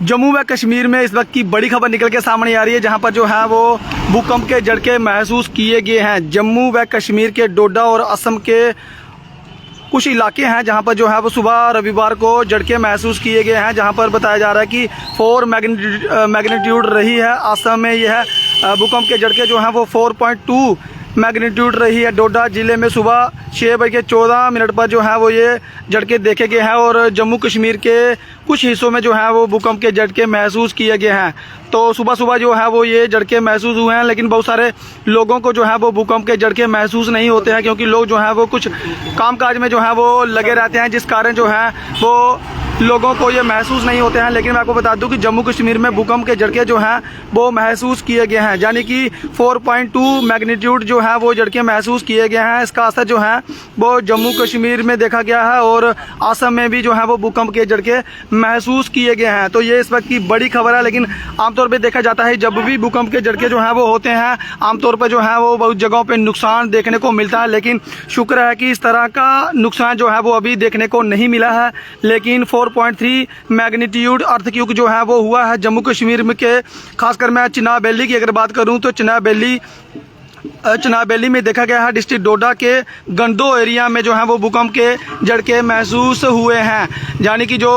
जम्मू व कश्मीर में इस वक्त की बड़ी खबर निकल के सामने आ रही है, जहां पर जो है वो भूकंप के झटके महसूस किए गए हैं। जम्मू व कश्मीर के डोडा और असम के कुछ इलाके हैं जहां पर जो है वो सुबह रविवार को झटके महसूस किए गए हैं, जहां पर बताया जा रहा है कि 4 मैग्नीट्यूड रही है। असम में यह भूकंप के झटके जो हैं वो 4.2 मैग्नीट्यूड रही है। डोडा ज़िले में सुबह 6:14 पर जो है वो ये झटके देखे गए हैं और जम्मू कश्मीर के कुछ हिस्सों में जो है वो भूकंप के झटके महसूस किए गए हैं। तो सुबह सुबह जो है वो ये झटके महसूस हुए हैं, लेकिन बहुत सारे लोगों को जो है वो भूकंप के झटके महसूस नहीं होते हैं, क्योंकि लोग जो है वो कुछ कामकाज में जो है वो लगे रहते हैं, जिस कारण जो है वो लोगों को ये महसूस नहीं होते हैं। लेकिन मैं आपको बता दूं कि जम्मू कश्मीर में भूकंप के झटके जो हैं वो महसूस किए गए हैं, यानी कि 4.2 मैग्नीट्यूड जो है वो झटके महसूस किए गए हैं। इसका असर जो है वो जम्मू कश्मीर में देखा गया है और असम में भी जो है वो भूकंप के झटके महसूस किए गए हैं। तो ये इस वक्त की बड़ी खबर है। लेकिन आमतौर पर देखा जाता है जब भी भूकंप के झटके जो हैं वो होते हैं, आमतौर पर जो है वो बहुत जगहों पर नुकसान देखने को मिलता है, लेकिन शुक्र है कि इस तरह का नुकसान जो है वो अभी देखने को नहीं मिला है। लेकिन 4.3 मैग्नीट्यूड अर्थक्वेक जो है वो हुआ है जम्मू कश्मीर में के, खासकर मैं चिनाब वैली की अगर बात करूं तो चिनाब वैली में देखा गया है। डिस्ट्रिक्ट डोडा के गंदो एरिया में जो है वो भूकंप के झटके महसूस हुए हैं, यानी कि जो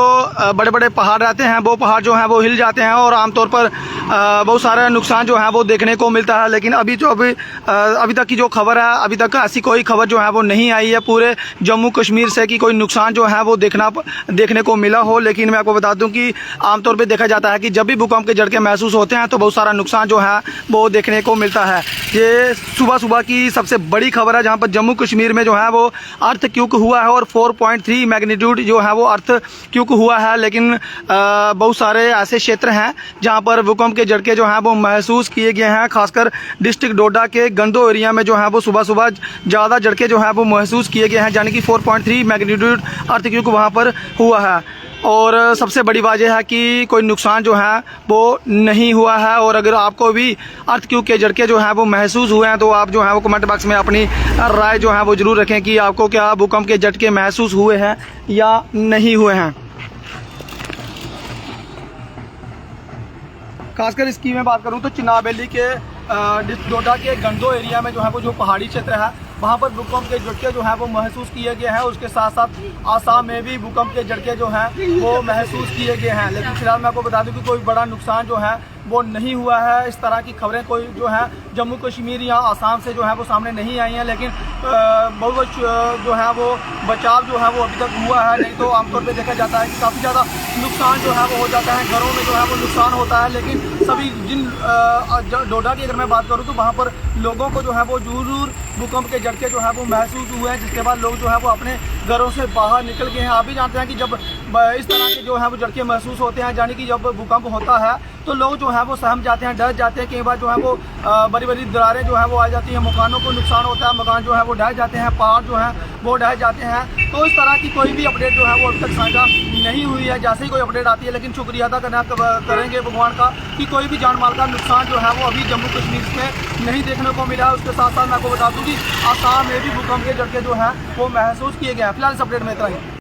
बड़े बड़े पहाड़ रहते हैं वो पहाड़ जो हैं वो हिल जाते हैं और आमतौर पर बहुत सारा नुकसान जो है वो देखने को मिलता है। लेकिन अभी तक की जो खबर है, अभी तक ऐसी कोई खबर जो है वो नहीं आई है पूरे जम्मू कश्मीर से कि कोई नुकसान जो है वो देखने को मिला हो। लेकिन मैं आपको बता दूं कि आमतौर पर देखा जाता है कि जब भी भूकंप के झटके महसूस होते हैं तो बहुत सारा नुकसान जो है वो देखने को मिलता है। ये सुबह सुबह की सबसे बड़ी खबर है, जहां पर जम्मू कश्मीर में जो है वो अर्थक्वेक हुआ है और 4.3 मैग्नीट्यूड जो है वो अर्थक्वेक हुआ है। लेकिन बहुत सारे ऐसे क्षेत्र हैं जहां पर भूकंप के झटके जो हैं वो महसूस किए गए हैं, खासकर डिस्ट्रिक्ट डोडा के गंदो एरिया में जो है वो सुबह सुबह ज़्यादा झटके जो है वो महसूस किए गए हैं, यानी कि 4.3 मैग्नीट्यूड अर्थक्वेक वहाँ पर हुआ है। और सबसे बड़ी वजह है कि कोई नुकसान जो है वो नहीं हुआ है। और अगर आपको भी अर्थक्वेक के झटके जो हैं वो महसूस हुए हैं तो आप जो है वो कमेंट बॉक्स में अपनी राय जो है वो ज़रूर रखें कि आपको क्या भूकंप के झटके महसूस हुए हैं या नहीं हुए हैं। खासकर इसकी मैं बात करूं तो चिनाब वैली के डिस्ट्रिक्ट डोडा के गंदो एरिया में जो है वो जो पहाड़ी क्षेत्र है वहाँ पर भूकंप के झटके जो हैं वो महसूस किए गए हैं। उसके साथ साथ आसाम में भी भूकंप के झटके जो हैं वो महसूस किए गए हैं। लेकिन फिलहाल मैं आपको बता दूं कि कोई बड़ा नुकसान जो है वो नहीं हुआ है। इस तरह की खबरें कोई जो है जम्मू कश्मीर या आसाम से जो है वो सामने नहीं आई हैं, लेकिन बहुत जो है वो बचाव जो है वो अभी तक हुआ है। नहीं तो आमतौर पर देखा जाता है कि काफ़ी ज़्यादा नुकसान जो है वो हो जाता है, घरों में जो है वो नुकसान होता है। लेकिन सभी डोडा की अगर मैं बात करूँ तो वहाँ पर लोगों को जो है वो जरूर भूकंप के झटके जो है वो महसूस हुए हैं, जिसके बाद लोग जो है वो अपने घरों से बाहर निकल गए हैं। आप भी जानते हैं कि जब इस तरह के जो है वो झटके महसूस होते हैं, यानी कि जब भूकंप होता है तो लोग जो है वो सहम जाते हैं, डर जाते हैं। कई बार जो है वो बड़ी बड़ी दरारें जो है वो आ जाती हैं, मकानों को नुकसान होता है, मकान जो है वो ढह जाते हैं, पहाड़ जो है वो ढह जाते हैं। तो इस तरह की कोई भी अपडेट जो है वो अभी तक साझा नहीं हुई है। जैसे ही कोई अपडेट आती है, लेकिन शुक्रिया अदा करेंगे भगवान का कि कोई भी जान माल का नुकसान जो है वो अभी जम्मू कश्मीर में नहीं देखने को मिला है। उसके साथ साथ मैं आपको बता दूं कि आसाम में भी भूकंप के झटके जो है वो महसूस किए गए हैं। फिलहाल इस अपडेट में इतना ही।